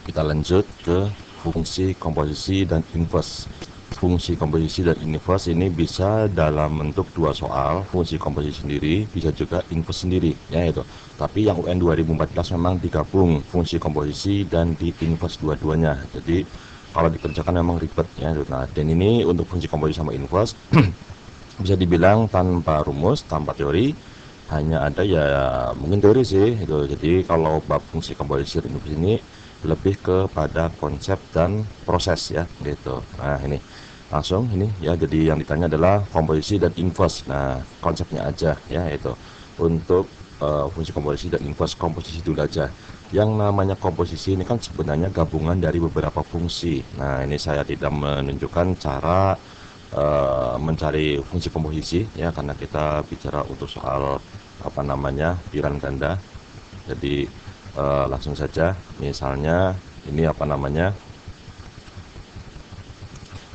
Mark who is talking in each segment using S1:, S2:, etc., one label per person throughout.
S1: Kita lanjut ke fungsi komposisi dan inverse. Fungsi komposisi dan inverse ini bisa dalam bentuk dua soal, fungsi komposisi sendiri, bisa juga inverse sendiri, ya itu. Tapi yang UN 2014 memang digabung fungsi komposisi dan di inverse dua-duanya. Jadi kalau dikerjakan memang ribet, ya. Nah, dan ini untuk fungsi komposisi sama inverse bisa dibilang tanpa rumus, tanpa teori, hanya ada ya mungkin teori sih itu. Jadi kalau bab fungsi komposisi dan inverse ini lebih kepada konsep dan proses, ya gitu. Nah, ini langsung ini ya, jadi yang ditanya adalah komposisi dan inverse. Nah, konsepnya aja ya itu. Untuk fungsi komposisi dan inverse, komposisi dulu aja. Yang namanya komposisi ini kan sebenarnya gabungan dari beberapa fungsi. Nah, ini saya tidak menunjukkan cara mencari fungsi komposisi ya, karena kita bicara untuk soal apa namanya bilangan ganda. Jadi langsung saja, misalnya ini apa namanya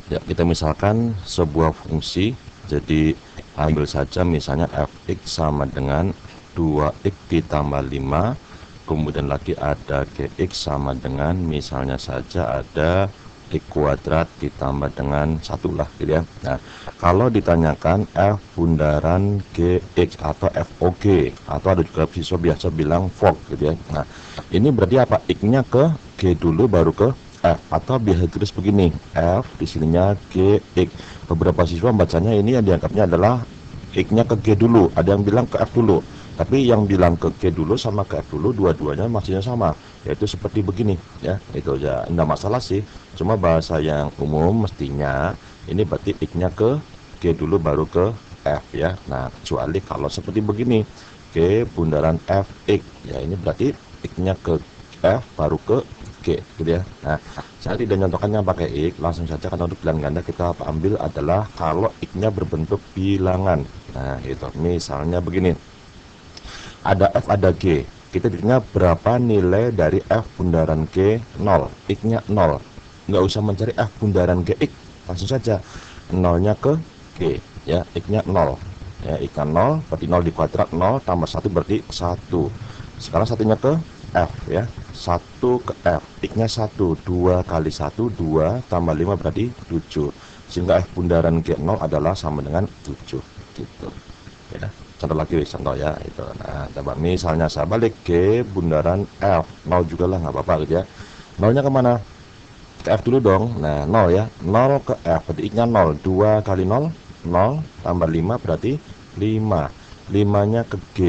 S1: ya, kita misalkan sebuah fungsi. Jadi ambil saja misalnya fx sama dengan 2x ditambah 5, kemudian lagi ada gx sama dengan misalnya saja ada x kuadrat ditambah dengan 1 lah gitu ya. Nah, kalau ditanyakan f bundaran gx atau fog, atau ada juga siswa biasa bilang fog gitu ya. Nah, ini berarti apa? X-nya ke g dulu baru ke f, atau biasa tulis begini, f di sininya gx. Beberapa siswa bacanya ini yang dianggapnya adalah x-nya ke g dulu, ada yang bilang ke f dulu. Tapi yang bilang ke G dulu sama ke F dulu, dua-duanya maksudnya sama, yaitu seperti begini ya. Itu ya enggak masalah sih, cuma bahasa yang umum mestinya ini berarti X-nya ke G dulu baru ke F ya. Nah, kecuali kalau seperti begini, G bundaran Fx ya, ini berarti X-nya ke F baru ke G gitu ya. Nah, saya tidak nyontohkannya pakai X, langsung saja karena untuk bilangan ganda kita ambil adalah kalau X-nya berbentuk bilangan. Nah, itu misalnya begini, ada F ada G, kita ditanya berapa nilai dari F bundaran G? 0, X-nya 0. Nggak usah mencari F bundaran GX, langsung saja 0-nya ke G ya, X-nya 0 ya, X-nya 0 berarti 0 di kuadrat, 0 tambah 1 berarti 1. Sekarang satunya ke F ya, 1 ke F, X-nya 1, 2 kali 1 2 tambah 5 berarti 7, sehingga F bundaran G0 adalah sama dengan 7 gitu ya. Contoh lagi, contoh ya itu. Nah, coba misalnya saya balik G bundaran F 0 juga lah, nggak apa-apa gitu ya. 0-nya kemana? Ke F dulu dong. Nah, 0 ya, 0 ke F berarti X-nya 0, 2 kali 0 0 tambah 5 berarti 5, 5-nya ke G.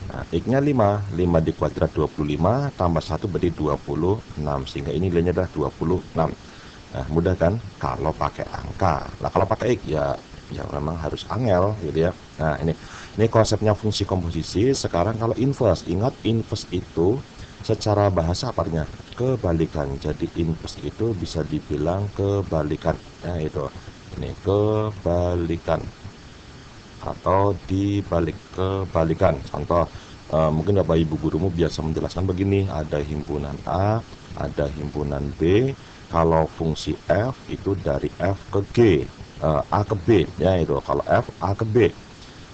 S1: Nah, X-nya 5, 5 di kuadrat 25 tambah 1 berarti 26, sehingga ini nilainya adalah 26. Nah, mudah kan kalau pakai angka. Nah, kalau pakai X ya memang harus angel gitu ya. Nah, ini konsepnya fungsi komposisi. Sekarang kalau inverse, ingat inverse itu secara bahasa apa artinya? Kebalikan. Jadi inverse itu bisa dibilang kebalikan. Nah, itu. Ini kebalikan atau dibalik, kebalikan. Contoh, mungkin Bapak Ibu gurumu biasa menjelaskan begini, ada himpunan A, ada himpunan B. Kalau fungsi F itu dari F ke G, A ke B ya itu. Kalau F A ke B.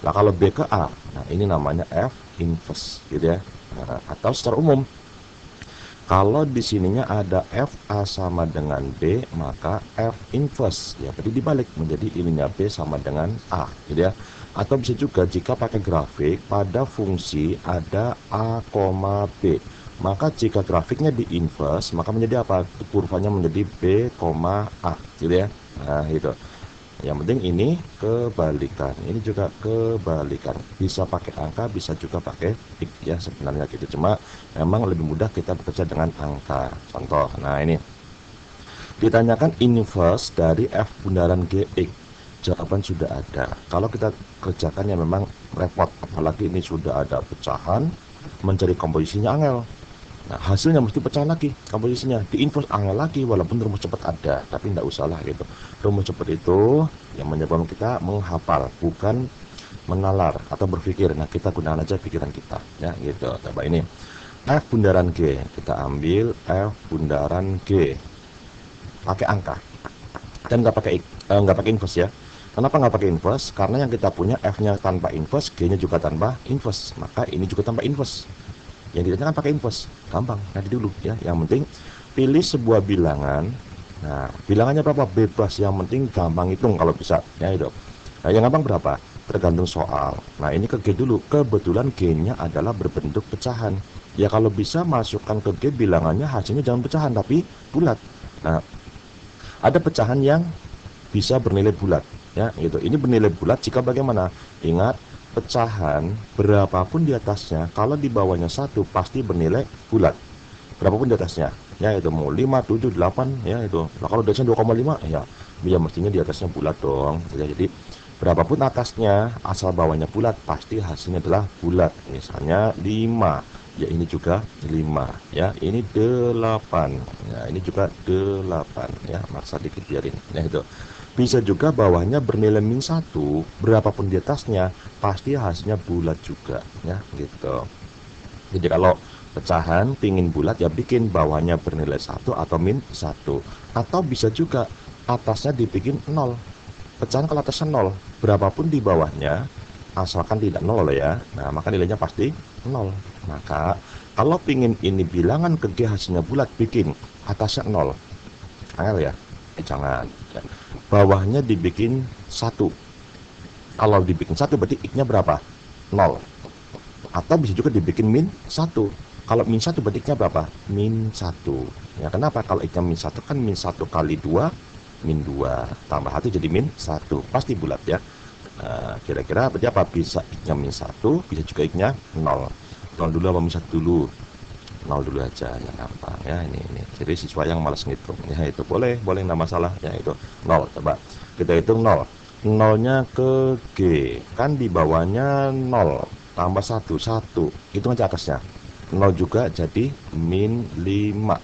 S1: Nah, kalau B ke A, nah ini namanya F inverse gitu ya. Nah, atau secara umum, kalau di sininya ada F A sama dengan B, maka F inverse ya berarti dibalik menjadi ininya B sama dengan A gitu ya. Atau bisa juga jika pakai grafik, pada fungsi ada A, B, maka jika grafiknya di inverse maka menjadi apa? Kurvanya menjadi B, A gitu ya. Nah, itu. Yang penting ini kebalikan, ini juga kebalikan. Bisa pakai angka, bisa juga pakai X ya sebenarnya gitu. Cuma memang lebih mudah kita bekerja dengan angka. Contoh, nah ini ditanyakan inverse dari F bundaran GX. Jawaban sudah ada. Kalau kita kerjakan ya memang repot, apalagi ini sudah ada pecahan, mencari komposisinya angel. Nah, hasilnya mesti pecah lagi komposisinya, di inverse angel lagi, walaupun rumus cepat ada, tapi tidak usah lah gitu. Rumus cepat itu yang menyebabkan kita menghafal, bukan menalar atau berpikir. Nah, kita gunakan aja pikiran kita ya gitu. Coba ini F bundaran G, kita ambil F bundaran G pakai angka dan nggak pakai inverse ya. Kenapa nggak pakai inverse? Karena yang kita punya F-nya tanpa inverse, G-nya juga tanpa inverse, maka ini juga tanpa inverse. Yang ditanyakan pakai inverse, gampang, nanti dulu ya. Yang penting pilih sebuah bilangan. Nah, bilangannya berapa? Bebas, yang penting gampang hitung kalau bisa, ya itu. Nah, yang gampang berapa? Tergantung soal. Nah, ini ke G dulu. Kebetulan G-nya adalah berbentuk pecahan. Ya kalau bisa masukkan ke G bilangannya hasilnya jangan pecahan tapi bulat. Nah, ada pecahan yang bisa bernilai bulat, ya gitu. Ini bernilai bulat jika bagaimana? Ingat, pecahan berapapun di atasnya, kalau di bawahnya satu pasti bernilai bulat. Berapapun di atasnya, ya itu mau 5, 7, 8, ya itu. Nah, kalau di atasnya 2,5, ya mestinya di atasnya bulat dong. Ya, jadi berapapun atasnya, asal bawahnya bulat, pasti hasilnya adalah bulat. Misalnya 5, ya ini juga 5, ya ini 8, ya ini juga 8, ya maksa dikit biarin, ya itu. Bisa juga bawahnya bernilai -1, berapapun di atasnya, pasti hasilnya bulat juga, ya gitu. Jadi kalau pecahan pingin bulat ya bikin bawahnya bernilai 1 atau -1, atau bisa juga atasnya dibikin 0. Pecahan kalau atasnya 0, berapapun di bawahnya asalkan tidak 0 ya, nah maka nilainya pasti 0. Maka kalau pingin ini bilangan ke G hasilnya bulat, bikin atasnya 0. Angel ya? Jangan ya. Bawahnya dibikin 1. Kalau dibikin 1 berarti X-nya berapa? 0. Atau bisa juga dibikin -1. Kalau -1 berarti X-nya berapa? -1. Ya kenapa? Kalau X-nya -1 kan -1 kali 2, -2 tambah 1 jadi -1. Pasti bulat ya. Kira-kira berarti apa? Bisa X-nya -1, bisa juga X-nya 0. 0 dulu apa -1 dulu? 0 dulu aja, ya gampang ya ini. Jadi siswa yang malas ngitung, ya itu boleh enggak masalah, ya itu 0. Coba kita hitung 0. 0-nya ke G, kan di bawahnya 0 tambah 1, 1. Hitung aja atasnya. 0 juga jadi -5.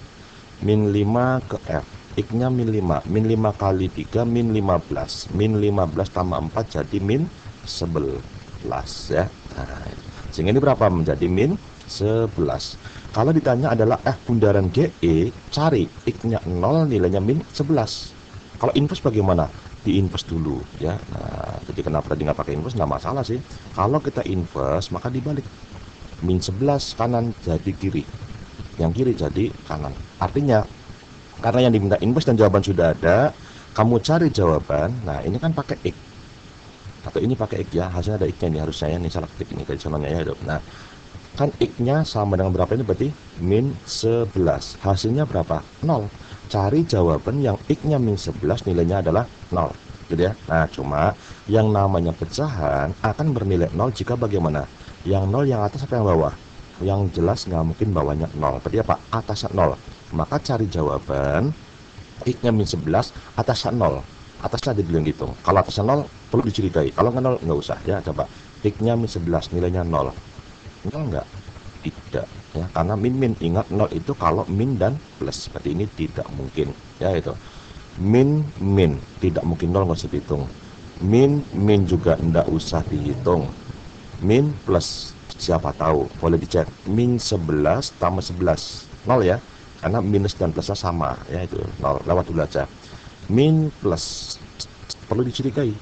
S1: -5 ke F. X-nya -5. -5 kali 3 -15. -15 tambah 4 jadi -11 ya. Nah, sehingga ini berapa? Menjadi -11. Kalau ditanya adalah F bundaran GE, cari X-nya 0, nilainya -11. Kalau inverse bagaimana? Di inverse dulu ya. Nah, jadi kenapa tadi nggak pakai inverse? Nggak masalah sih. Kalau kita inverse maka dibalik. -11 kanan jadi kiri. Yang kiri jadi kanan. Artinya karena yang diminta inverse dan jawaban sudah ada, kamu cari jawaban. Nah, ini kan pakai X. Atau ini pakai X ya, hasilnya ada X-nya ini harusnya ya. Ini salah ketik ini dari sononya ya. Nah, kan X-nya sama dengan berapa ini berarti -11. Hasilnya berapa? 0. Cari jawaban yang X-nya -11 nilainya adalah 0. Gitu ya. Nah, cuma yang namanya pecahan akan bernilai 0 jika bagaimana? Yang 0 yang atas apa yang bawah? Yang jelas nggak mungkin bawahnya 0. Berarti apa? Atasnya 0. Maka cari jawaban X-nya -11, atasnya 0. Atasnya ada dulu yang dihitung. Kalau atasnya 0 perlu dicurigai. Kalau nggak 0 nggak usah ya. Coba X-nya -11 nilainya 0. 0 enggak? Tidak ya, karena min. Ingat 0 itu kalau min dan plus, berarti ini tidak mungkin ya. Itu min tidak mungkin 0, nggak usah dihitung. Min juga enggak usah dihitung. Min plus siapa tahu boleh dicek. -11 tambah 11 0 ya, karena minus dan plusnya sama ya, itu 0, lewat dulu aja. Min plus perlu dicurigai,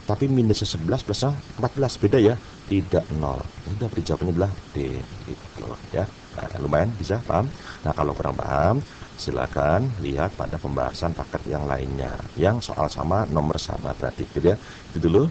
S1: tapi minusnya 11 plusnya 14 beda ya, tidak 0. Udah, jawabannya adalah D gitu ya. Nah, lumayan bisa paham. Nah, kalau kurang paham silakan lihat pada pembahasan paket yang lainnya yang soal sama nomor sama berarti gitu ya. Itu dulu.